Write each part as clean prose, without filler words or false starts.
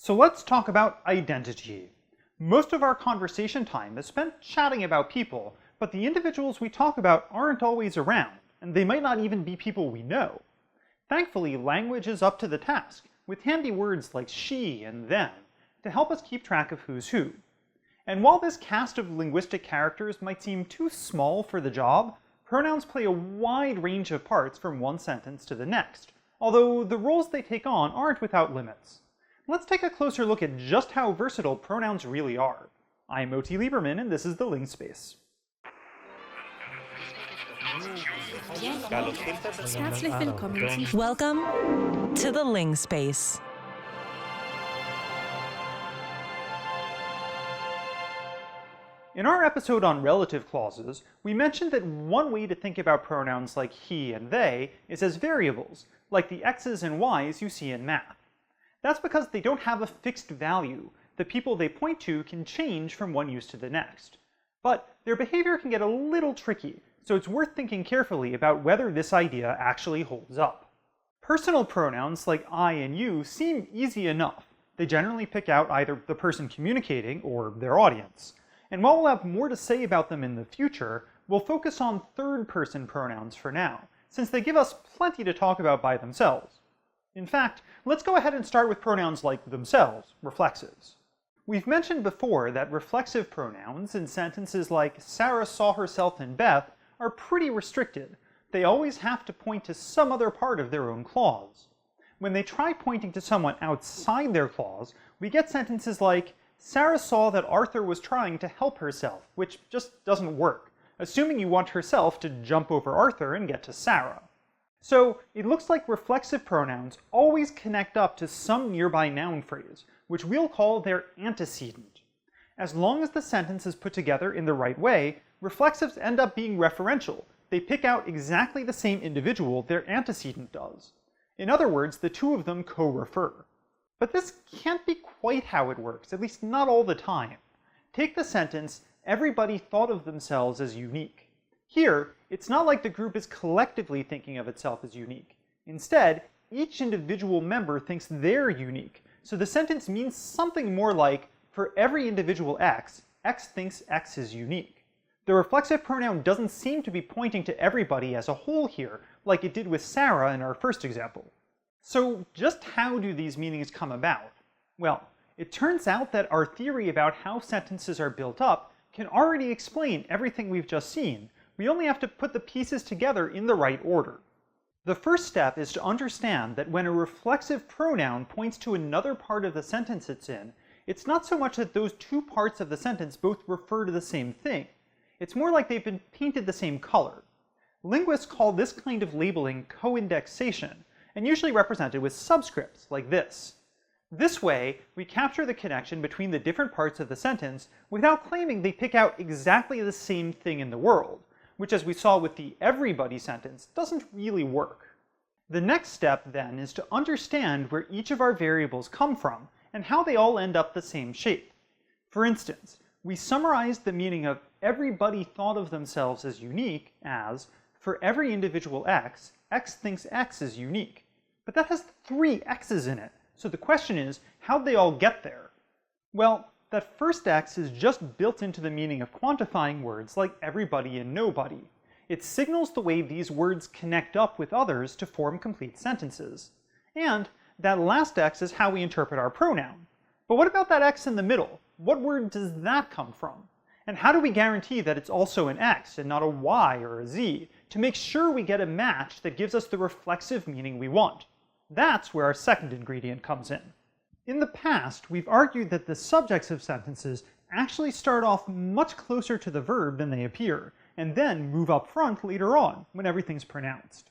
So let's talk about identity. Most of our conversation time is spent chatting about people, but the individuals we talk about aren't always around, and they might not even be people we know. Thankfully, language is up to the task, with handy words like she and them, to help us keep track of who's who. And while this cast of linguistic characters might seem too small for the job, pronouns play a wide range of parts from one sentence to the next, although the roles they take on aren't without limits. Let's take a closer look at just how versatile pronouns really are. I'm O.T. Lieberman, and this is the Ling Space. Welcome to the Ling Space. In our episode on relative clauses, we mentioned that one way to think about pronouns like he and they is as variables, like the x's and y's you see in math. That's because they don't have a fixed value. The people they point to can change from one use to the next. But their behavior can get a little tricky, so it's worth thinking carefully about whether this idea actually holds up. Personal pronouns like I and you seem easy enough. They generally pick out either the person communicating or their audience. And while we'll have more to say about them in the future, we'll focus on third-person pronouns for now, since they give us plenty to talk about by themselves. In fact, let's go ahead and start with pronouns like themselves, reflexives. We've mentioned before that reflexive pronouns in sentences like Sarah saw herself in Beth are pretty restricted. They always have to point to some other part of their own clause. When they try pointing to someone outside their clause, we get sentences like, Sarah saw that Arthur was trying to help herself, which just doesn't work, assuming you want herself to jump over Arthur and get to Sarah. So it looks like reflexive pronouns always connect up to some nearby noun phrase, which we'll call their antecedent. As long as the sentence is put together in the right way, reflexives end up being referential. They pick out exactly the same individual their antecedent does. In other words, the two of them co-refer. But this can't be quite how it works, at least not all the time. Take the sentence, everybody thought of themselves as unique. Here, it's not like the group is collectively thinking of itself as unique. Instead, each individual member thinks they're unique, so the sentence means something more like, for every individual X, X thinks X is unique. The reflexive pronoun doesn't seem to be pointing to everybody as a whole here, like it did with Sarah in our first example. So just how do these meanings come about? Well, it turns out that our theory about how sentences are built up can already explain everything we've just seen. We only have to put the pieces together in the right order. The first step is to understand that when a reflexive pronoun points to another part of the sentence it's in, it's not so much that those two parts of the sentence both refer to the same thing. It's more like they've been painted the same color. Linguists call this kind of labeling co-indexation, and usually represented with subscripts like this. This way, we capture the connection between the different parts of the sentence without claiming they pick out exactly the same thing in the world, which, as we saw with the everybody sentence, doesn't really work. The next step, then, is to understand where each of our variables come from and how they all end up the same shape. For instance, we summarized the meaning of everybody thought of themselves as unique as, for every individual X, X thinks X is unique. But that has 3 X's in it, so the question is, how'd they all get there? Well, that first X is just built into the meaning of quantifying words like everybody and nobody. It signals the way these words connect up with others to form complete sentences. And that last X is how we interpret our pronoun. But what about that X in the middle? What word does that come from? And how do we guarantee that it's also an X and not a Y or a Z, to make sure we get a match that gives us the reflexive meaning we want? That's where our second ingredient comes in. In the past, we've argued that the subjects of sentences actually start off much closer to the verb than they appear, and then move up front later on, when everything's pronounced.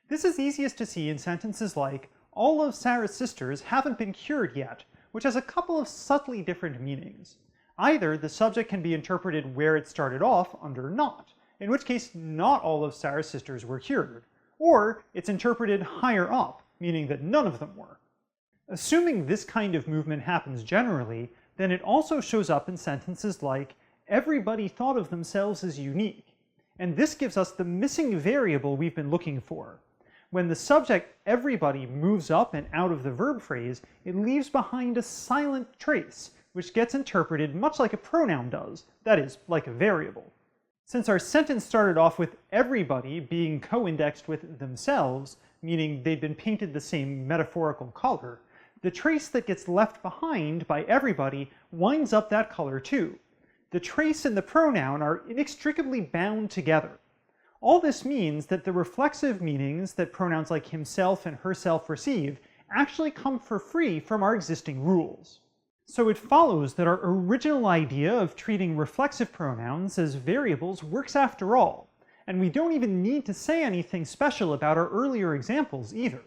This is easiest to see in sentences like, all of Sarah's sisters haven't been cured yet, which has a couple of subtly different meanings. Either the subject can be interpreted where it started off under not, in which case not all of Sarah's sisters were cured, or it's interpreted higher up, meaning that none of them were. Assuming this kind of movement happens generally, then it also shows up in sentences like, everybody thought of themselves as unique. And this gives us the missing variable we've been looking for. When the subject everybody moves up and out of the verb phrase, it leaves behind a silent trace, which gets interpreted much like a pronoun does, that is, like a variable. Since our sentence started off with everybody being co-indexed with themselves, meaning they'd been painted the same metaphorical color, the trace that gets left behind by everybody winds up that color too. The trace and the pronoun are inextricably bound together. All this means that the reflexive meanings that pronouns like himself and herself receive actually come for free from our existing rules. So it follows that our original idea of treating reflexive pronouns as variables works after all, and we don't even need to say anything special about our earlier examples either.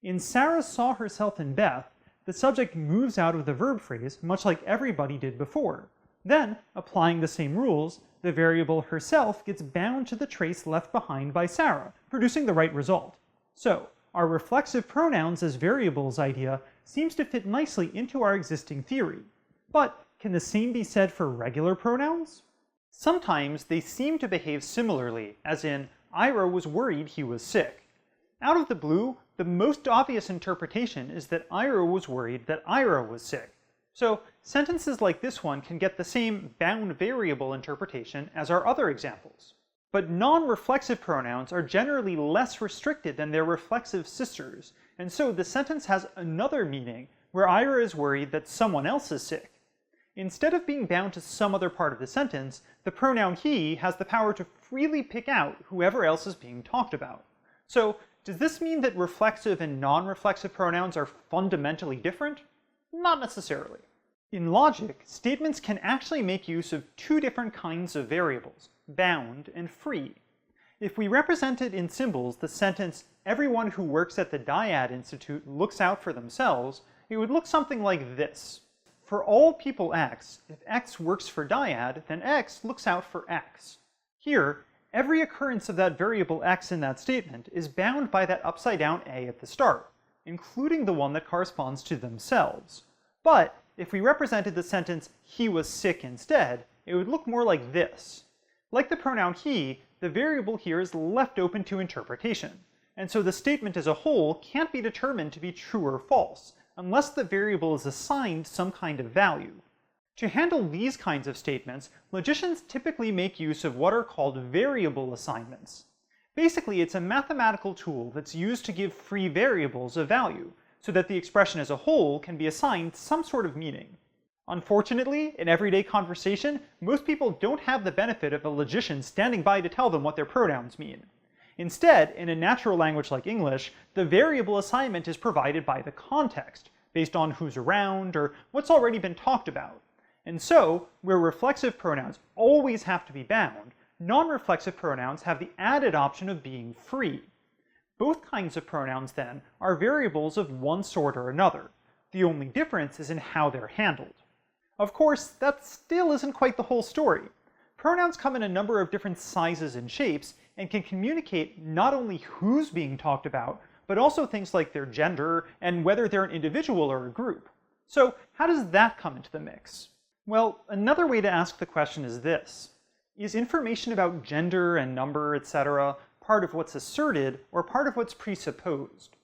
In Sarah saw herself in Beth, the subject moves out of the verb phrase much like everybody did before. Then, applying the same rules, the variable herself gets bound to the trace left behind by Sarah, producing the right result. So, our reflexive pronouns as variables idea seems to fit nicely into our existing theory. But can the same be said for regular pronouns? Sometimes they seem to behave similarly, as in, Ira was worried he was sick. Out of the blue, the most obvious interpretation is that Ira was worried that Ira was sick. So, sentences like this one can get the same bound variable interpretation as our other examples. But non-reflexive pronouns are generally less restricted than their reflexive sisters, and so the sentence has another meaning where Ira is worried that someone else is sick. Instead of being bound to some other part of the sentence, the pronoun he has the power to freely pick out whoever else is being talked about. So, does this mean that reflexive and non-reflexive pronouns are fundamentally different? Not necessarily. In logic, statements can actually make use of two different kinds of variables, bound and free. If we represented in symbols the sentence, everyone who works at the Dyad Institute looks out for themselves, it would look something like this. For all people X, if X works for Dyad, then X looks out for X. Here, every occurrence of that variable X in that statement is bound by that upside down A at the start, including the one that corresponds to themselves. But if we represented the sentence, he was sick instead, it would look more like this. Like the pronoun he, the variable here is left open to interpretation, and so the statement as a whole can't be determined to be true or false, unless the variable is assigned some kind of value. To handle these kinds of statements, logicians typically make use of what are called variable assignments. Basically, it's a mathematical tool that's used to give free variables a value, so that the expression as a whole can be assigned some sort of meaning. Unfortunately, in everyday conversation, most people don't have the benefit of a logician standing by to tell them what their pronouns mean. Instead, in a natural language like English, the variable assignment is provided by the context, based on who's around or what's already been talked about. And so, where reflexive pronouns always have to be bound, non-reflexive pronouns have the added option of being free. Both kinds of pronouns, then, are variables of one sort or another. The only difference is in how they're handled. Of course, that still isn't quite the whole story. Pronouns come in a number of different sizes and shapes, and can communicate not only who's being talked about, but also things like their gender and whether they're an individual or a group. So, how does that come into the mix? Well, another way to ask the question is this. Is information about gender and number, etc., part of what's asserted or part of what's presupposed?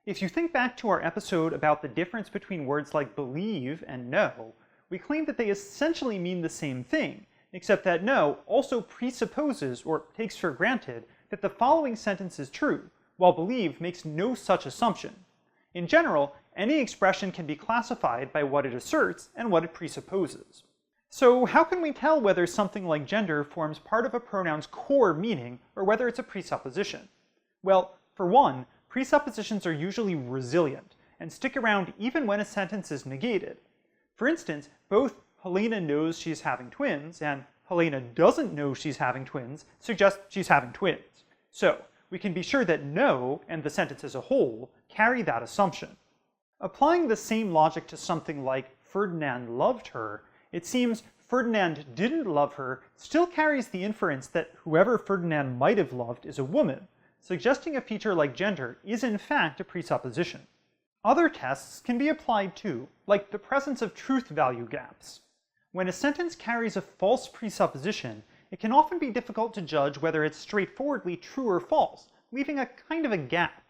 If you think back to our episode about the difference between words like believe and know, we claimed that they essentially mean the same thing, except that know also presupposes or takes for granted that the following sentence is true, while believe makes no such assumption. In general, any expression can be classified by what it asserts and what it presupposes. So how can we tell whether something like gender forms part of a pronoun's core meaning or whether it's a presupposition? Well, for one, presuppositions are usually resilient and stick around even when a sentence is negated. For instance, both Helena knows she's having twins and Helena doesn't know she's having twins suggest she's having twins. So, we can be sure that know and the sentence as a whole carry that assumption. Applying the same logic to something like Ferdinand loved her, it seems Ferdinand didn't love her still carries the inference that whoever Ferdinand might have loved is a woman, suggesting a feature like gender is in fact a presupposition. Other tests can be applied too, like the presence of truth value gaps. When a sentence carries a false presupposition, it can often be difficult to judge whether it's straightforwardly true or false, leaving a kind of a gap.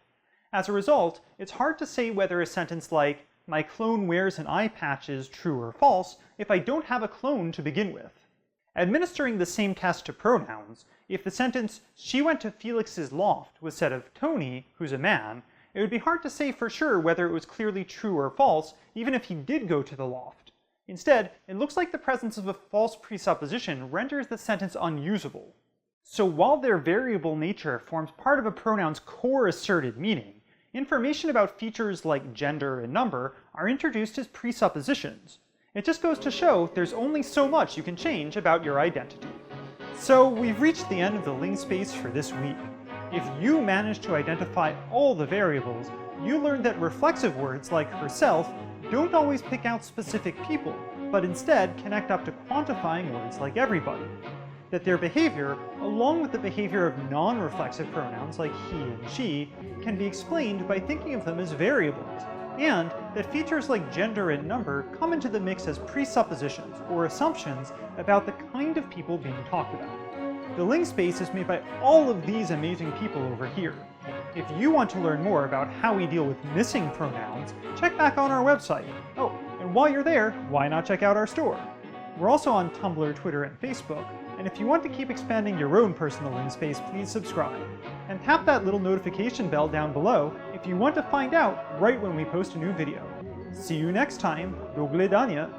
As a result, it's hard to say whether a sentence like, "My clone wears an eye patch" is true or false if I don't have a clone to begin with. Administering the same test to pronouns, if the sentence, "She went to Felix's loft" was said of Tony, who's a man, it would be hard to say for sure whether it was clearly true or false, even if he did go to the loft. Instead, it looks like the presence of a false presupposition renders the sentence unusable. So while their variable nature forms part of a pronoun's core asserted meaning, information about features like gender and number are introduced as presuppositions. It just goes to show there's only so much you can change about your identity. So we've reached the end of the Ling space for this week. If you managed to identify all the variables, you learned that reflexive words like herself don't always pick out specific people, but instead connect up to quantifying words like everybody. That their behavior, along with the behavior of non-reflexive pronouns like he and she, can be explained by thinking of them as variables, and that features like gender and number come into the mix as presuppositions or assumptions about the kind of people being talked about. The Ling space is made by all of these amazing people over here. If you want to learn more about how we deal with missing pronouns, check back on our website. Oh, and while you're there, why not check out our store? We're also on Tumblr, Twitter, and Facebook, and if you want to keep expanding your own personal Ling space, please subscribe. And tap that little notification bell down below if you want to find out right when we post a new video. See you next time. Do gledania.